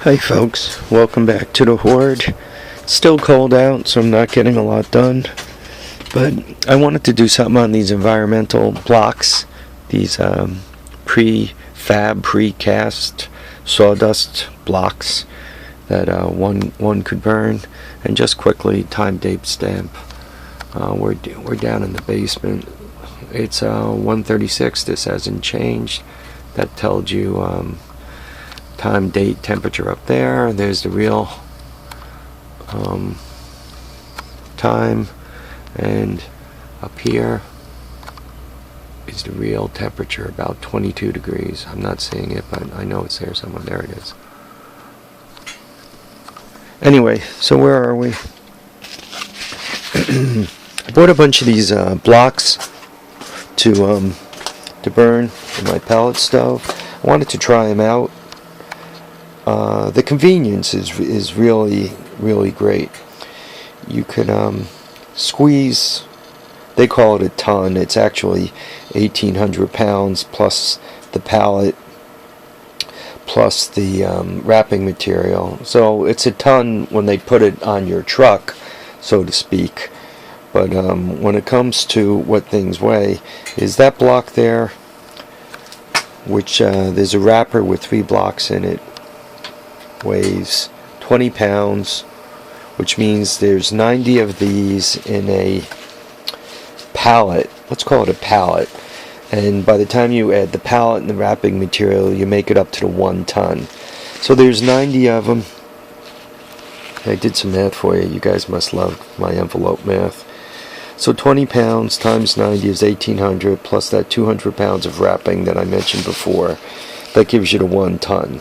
Hi folks, welcome back to the Horde. It's still cold out, so I'm not getting a lot done. But I wanted to do something on these environmental blocks, these precast sawdust blocks that one could burn, and just quickly time date stamp. We're down in the basement. It's 1:36. This hasn't changed. That tells you time, date, temperature up there. There's the real time, and up here is the real temperature, about 22 degrees. I'm not seeing it, but I know it's there somewhere. There it is. Anyway, so where are we? I bought a bunch of these blocks to burn in my pellet stove. I wanted to try them out. The convenience is really great. You could squeeze, they call it a ton. It's actually 1,800 pounds plus the pallet plus the wrapping material. So it's a ton when they put it on your truck, so to speak. But when it comes to what things weigh, is that block there, which there's a wrapper with 3 blocks in it, weighs 20 pounds, which means there's 90 of these in a pallet. Let's call it a pallet. And by the time you add the pallet and the wrapping material, you make it up to the 1 ton. So there's 90 of them. I did some math for you. You guys must love my envelope math. So 20 pounds times 90 is 1,800, plus that 200 pounds of wrapping that I mentioned before. That gives you the 1 ton.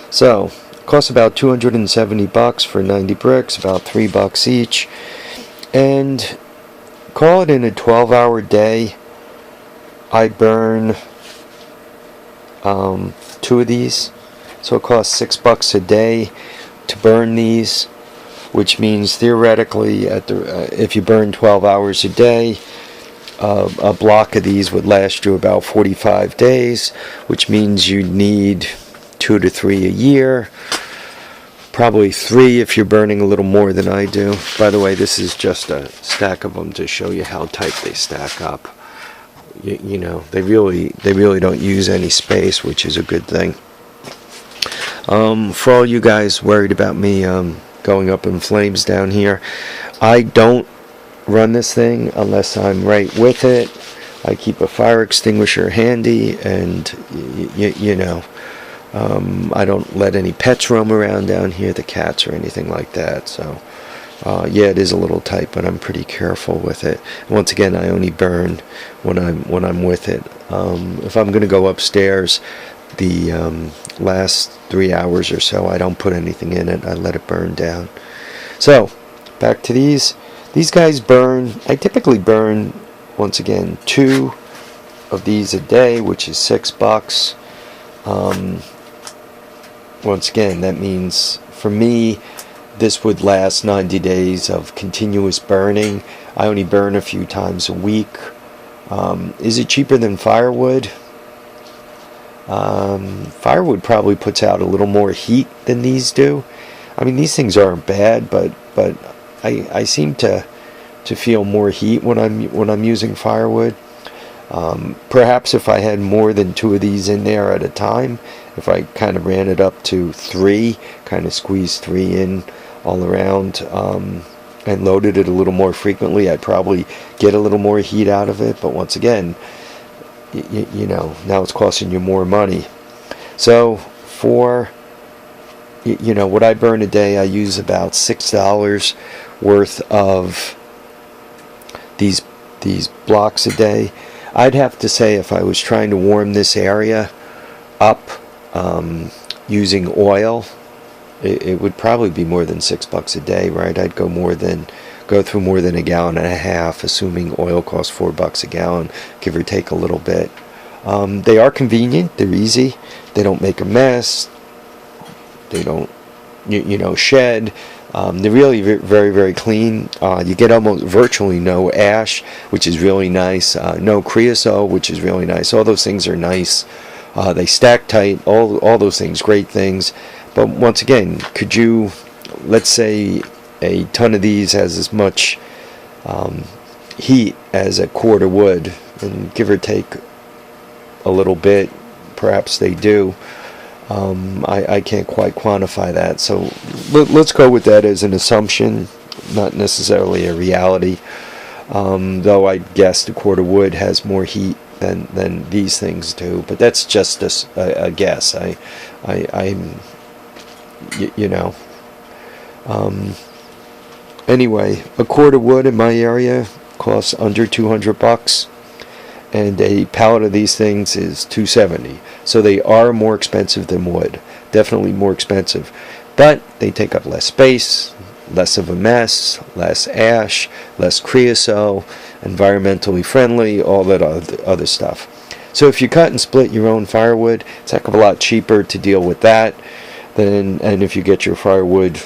So costs about $270 for 90 bricks, about $3 each, and call it in a 12-hour day. I burn 2 of these, so it costs $6 a day to burn these, which means theoretically, if you burn 12 hours a day, a block of these would last you about 45 days, which means you need 2 to 3 a year, probably 3 if you're burning a little more than I do. By the way, this is just a stack of them to show you how tight they stack up. You know, they really don't use any space, which is a good thing. For all you guys worried about me going up in flames down here, I don't run this thing unless I'm right with it. I keep a fire extinguisher handy, and you know, I don't let any pets roam around down here, the cats or anything like that. So yeah, it is a little tight, but I'm pretty careful with it. Once again, I only burn when I'm with it. If I'm going to go upstairs, the last 3 hours or so, I don't put anything in it. I let it burn down. So back to these. These guys burn. I typically burn, once again, 2 of these a day, which is $6. Once again, that means for me, this would last 90 days of continuous burning. I only burn a few times a week. Is it cheaper than firewood? Firewood probably puts out a little more heat than these do. I mean, these things aren't bad, but I seem to feel more heat when I'm using firewood. Perhaps if I had more than 2 of these in there at a time, if I kind of ran it up to 3, kind of squeezed 3 in all around, and loaded it a little more frequently, I'd probably get a little more heat out of it. But once again, you know, now it's costing you more money. So for, you know, what I burn a day, I use about $6 worth of these blocks a day. I'd have to say, if I was trying to warm this area up using oil, it would probably be more than $6 a day, right? I'd go through more than 1.5 gallons, assuming oil costs $4 a gallon, give or take a little bit. They are convenient. They're easy. They don't make a mess. They don't, you know, shed. They're really very clean. You get almost virtually no ash, which is really nice. No creosote, which is really nice. All those things are nice. They stack tight. All those things, great things. But once again, could you, let's say a ton of these has as much heat as a cord of wood, and give or take a little bit, perhaps they do. I can't quite quantify that, so let's go with that as an assumption, not necessarily a reality. Though I guess the cord of wood has more heat than these things do, but that's just a guess. I'm you know. Anyway, a cord of wood in my area costs under $200, and a pallet of these things is $270. So they are more expensive than wood, definitely more expensive, but they take up less space, less of a mess, less ash, less creosote, environmentally friendly, all that other stuff. So if you cut and split your own firewood, it's a heck of a lot cheaper to deal with that than, and if you get your firewood,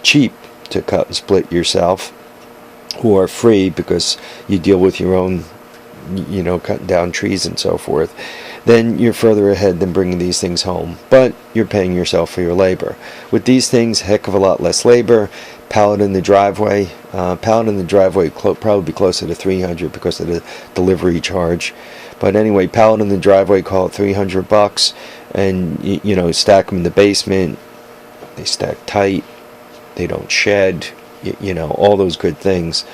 cheap to cut and split yourself, or free because you deal with your own, cutting down trees and so forth, then you're further ahead than bringing these things home. But you're paying yourself for your labor. With these things, heck of a lot less labor. Pallet in the driveway. Probably be closer to $300 because of the delivery charge. But anyway, pallet in the driveway, call it $300, and stack them in the basement. They stack tight. They don't shed. All those good things.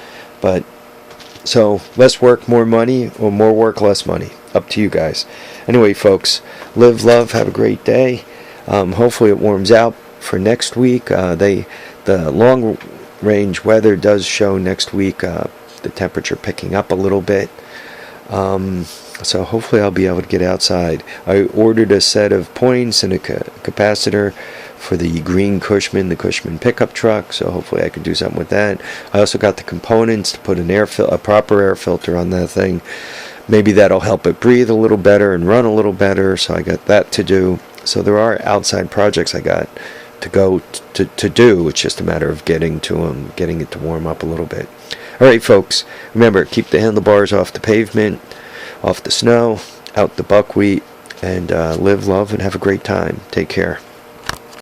But so less work, more money, or more work, less money. Up to you guys. Anyway, folks, live, love, have a great day. Hopefully it warms out for next week. The long range weather does show next week the temperature picking up a little bit. So hopefully I'll be able to get outside. I ordered a set of points and a capacitor for the green Cushman, the Cushman pickup truck, so hopefully I can do something with that. I also got the components to put a proper air filter on that thing. Maybe that'll help it breathe a little better and run a little better, so I got that to do. So there are outside projects I got to go to do. It's just a matter of getting to them, getting it to warm up a little bit. All right, folks, remember, keep the handlebars off the pavement, off the snow, out the buckwheat, and live, love, and have a great time. Take care.